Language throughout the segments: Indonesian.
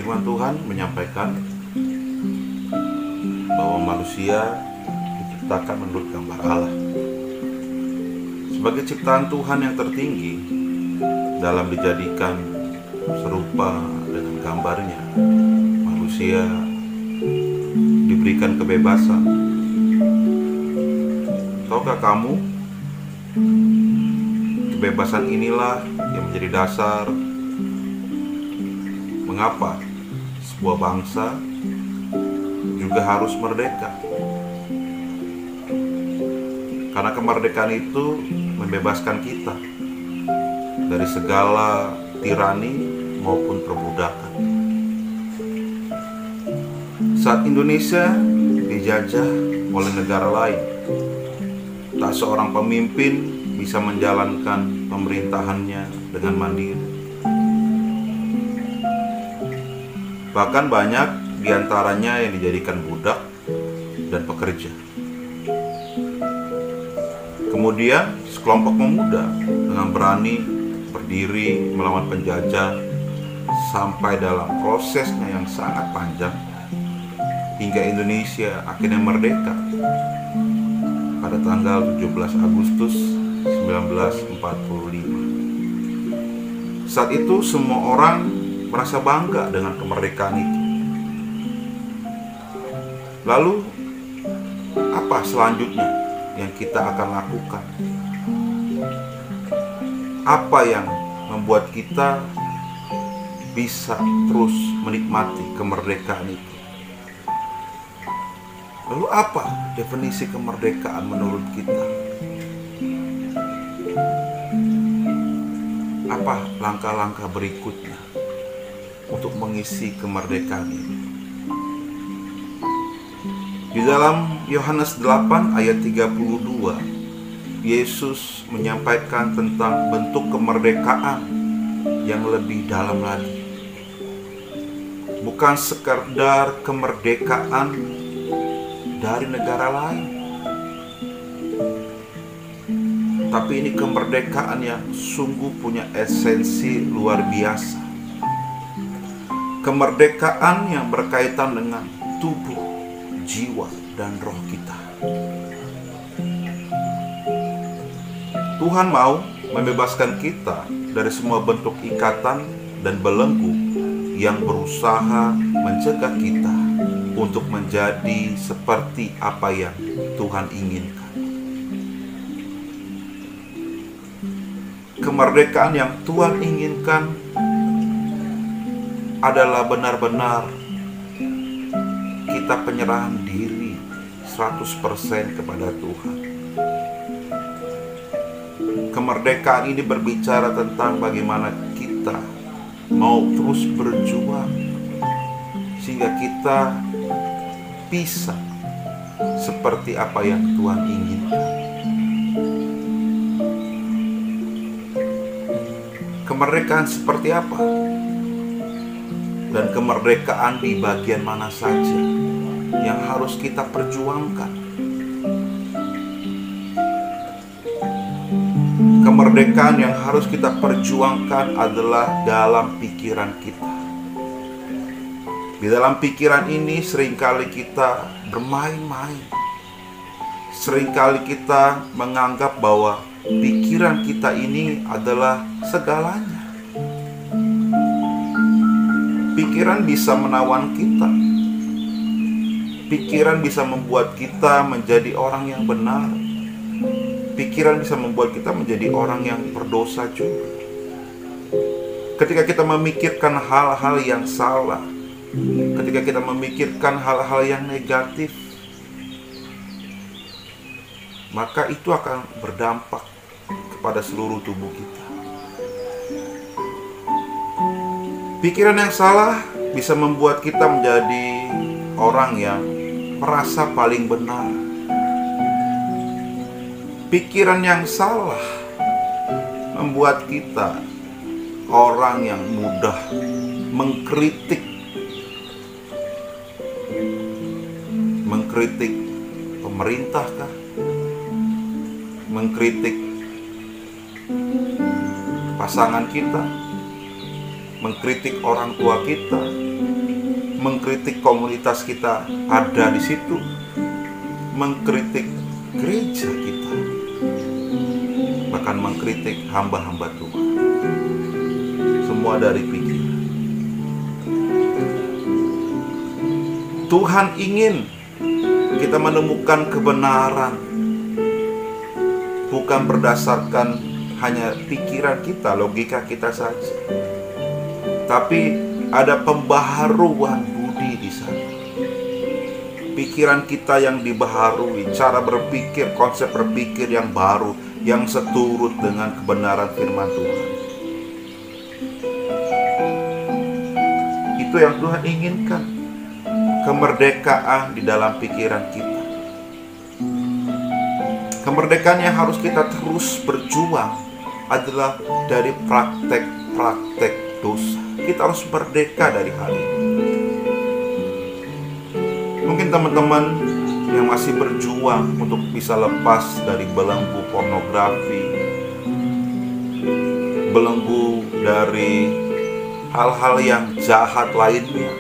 Firman Tuhan menyampaikan bahwa manusia diciptakan menurut gambar Allah. Sebagai ciptaan Tuhan yang tertinggi, dalam dijadikan serupa dengan gambarnya, manusia diberikan kebebasan. Tahukah kamu, kebebasan inilah yang menjadi dasar mengapa sebuah bangsa juga harus merdeka. Karena kemerdekaan itu membebaskan kita dari segala tirani maupun perbudakan. Saat Indonesia dijajah oleh negara lain, tak seorang pemimpin bisa menjalankan pemerintahannya dengan mandiri. Bahkan banyak diantaranya yang dijadikan budak dan pekerja. Kemudian sekelompok pemuda dengan berani berdiri melawan penjajah sampai dalam prosesnya yang sangat panjang hingga Indonesia akhirnya merdeka pada tanggal 17 Agustus 1945. Saat itu semua orang merasa bangga dengan kemerdekaan itu. Lalu apa selanjutnya yang kita akan lakukan? Apa yang membuat kita bisa terus menikmati kemerdekaan itu? Lalu apa definisi kemerdekaan menurut kita? Apa langkah-langkah berikutnya untuk mengisi kemerdekaan ini? Di dalam Yohanes 8 ayat 32, Yesus menyampaikan tentang bentuk kemerdekaan yang lebih dalam lagi. Bukan sekedar kemerdekaan dari negara lain, tapi ini kemerdekaan yang sungguh punya esensi luar biasa. Kemerdekaan yang berkaitan dengan tubuh, jiwa, dan roh kita. Tuhan mau membebaskan kita dari semua bentuk ikatan dan belenggu yang berusaha mencegah kita untuk menjadi seperti apa yang Tuhan inginkan. Kemerdekaan yang Tuhan inginkan adalah benar-benar kita penyerahan diri 100% kepada Tuhan. Kemerdekaan ini berbicara tentang bagaimana kita mau terus berjuang sehingga kita bisa seperti apa yang Tuhan inginkan. Kemerdekaan seperti apa? Dan kemerdekaan di bagian mana saja yang harus kita perjuangkan? Kemerdekaan yang harus kita perjuangkan adalah dalam pikiran kita. Di dalam pikiran ini seringkali kita bermain-main. Seringkali kita menganggap bahwa pikiran kita ini adalah segalanya. Pikiran bisa menawan kita. Pikiran bisa membuat kita menjadi orang yang benar. Pikiran bisa membuat kita menjadi orang yang berdosa juga. Ketika kita memikirkan hal-hal yang salah, ketika kita memikirkan hal-hal yang negatif, maka itu akan berdampak kepada seluruh tubuh kita. Pikiran yang salah bisa membuat kita menjadi orang yang merasa paling benar. Pikiran yang salah membuat kita orang yang mudah mengkritik pemerintah kah? Mengkritik pasangan kita, mengkritik orang tua kita, mengkritik komunitas kita ada di situ, mengkritik gereja kita, bahkan mengkritik hamba-hamba Tuhan. Semua dari pikiran. Tuhan ingin kita menemukan kebenaran, bukan berdasarkan hanya pikiran kita, logika kita saja, tapi ada pembaharuan budi di sana. Pikiran kita yang dibaharui, cara berpikir, konsep berpikir yang baru, yang seturut dengan kebenaran firman Tuhan. Itu yang Tuhan inginkan. Kemerdekaan di dalam pikiran kita. Kemerdekaan yang harus kita terus berjuang adalah dari praktek-praktek dosa. Kita harus merdeka dari hal ini. Mungkin teman-teman yang masih berjuang untuk bisa lepas dari belenggu pornografi, belenggu dari hal-hal yang jahat lainnya,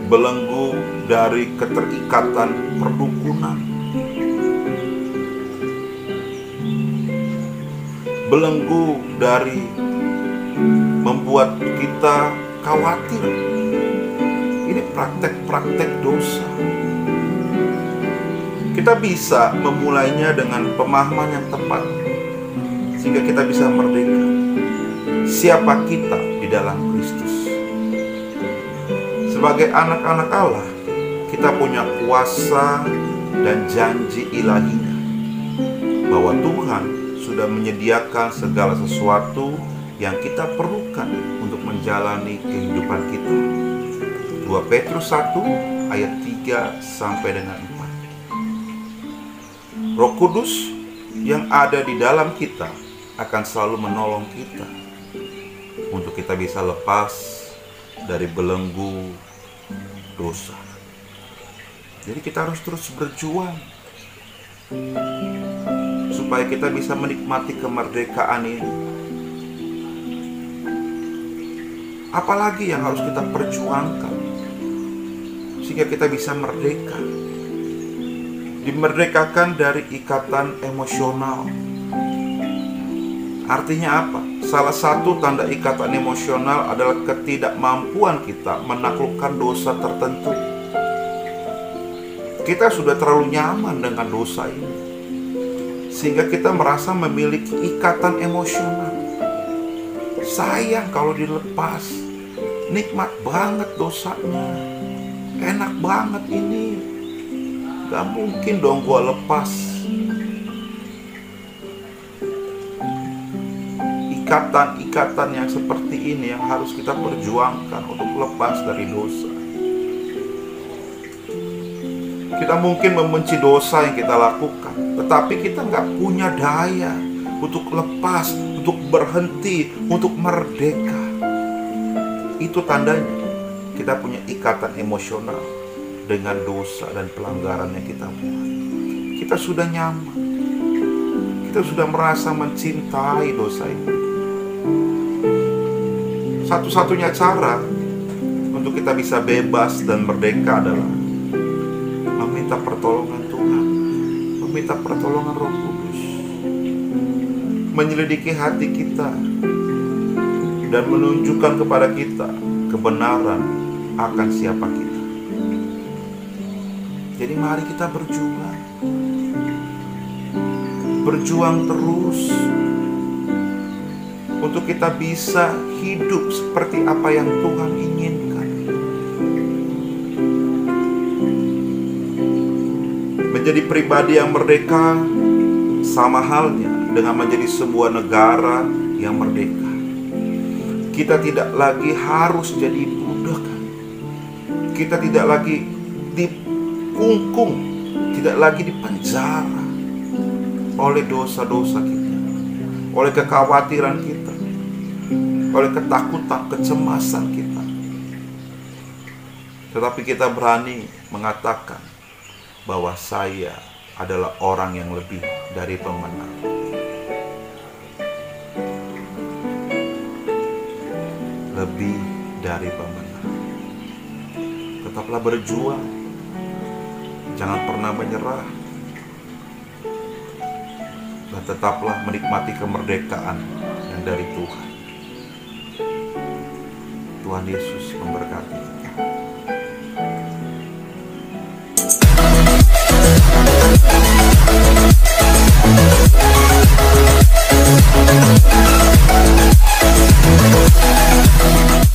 belenggu dari keterikatan perdukunan, belenggu dari membuat kita khawatir. Ini praktek-praktek dosa. Kita bisa memulainya dengan pemahaman yang tepat, sehingga kita bisa merdeka. Siapa kita di dalam Kristus? Sebagai anak-anak Allah, kita punya kuasa dan janji ilahinya bahwa Tuhan sudah menyediakan segala sesuatu yang kita perlukan untuk menjalani kehidupan kita. 2 Petrus 1 ayat 3 sampai dengan 4. Roh Kudus yang ada di dalam kita akan selalu menolong kita untuk kita bisa lepas dari belenggu dosa. Jadi kita harus terus berjuang supaya kita bisa menikmati kemerdekaan ini. Apalagi yang harus kita perjuangkan sehingga kita bisa merdeka. Dimerdekakan dari ikatan emosional. Artinya apa? Salah satu tanda ikatan emosional adalah ketidakmampuan kita menaklukkan dosa tertentu. Kita sudah terlalu nyaman dengan dosa ini, sehingga kita merasa memiliki ikatan emosional. Sayang kalau dilepas, nikmat banget dosanya, enak banget ini, gak mungkin dong gua lepas. Ikatan-ikatan yang seperti ini yang harus kita perjuangkan untuk lepas dari dosa. Kita mungkin membenci dosa yang kita lakukan, tetapi kita nggak punya daya untuk lepas, untuk berhenti, untuk merdeka. Itu tandanya kita punya ikatan emosional dengan dosa dan pelanggaran yang kita buat. Kita sudah nyaman, kita sudah merasa mencintai dosa itu. Satu-satunya cara untuk kita bisa bebas dan merdeka adalah meminta pertolongan Tuhan, meminta pertolongan Roh Kudus, menyelidiki hati kita dan menunjukkan kepada kita kebenaran akan siapa kita. Jadi mari kita berjuang terus untuk kita bisa hidup seperti apa yang Tuhan inginkan. Menjadi pribadi yang merdeka sama halnya dengan menjadi sebuah negara yang merdeka. Kita tidak lagi harus jadi budak. Kita tidak lagi dikungkung, tidak lagi dipenjara oleh dosa-dosa kita, oleh kekhawatiran kita, oleh ketakutan, kecemasan kita. Tetapi kita berani mengatakan bahwa saya adalah orang yang lebih dari pemenang. Lebih dari pemenang. Tetaplah berjuang, jangan pernah menyerah, dan tetaplah menikmati kemerdekaan yang dari Tuhan. Tuhan Yesus memberkati.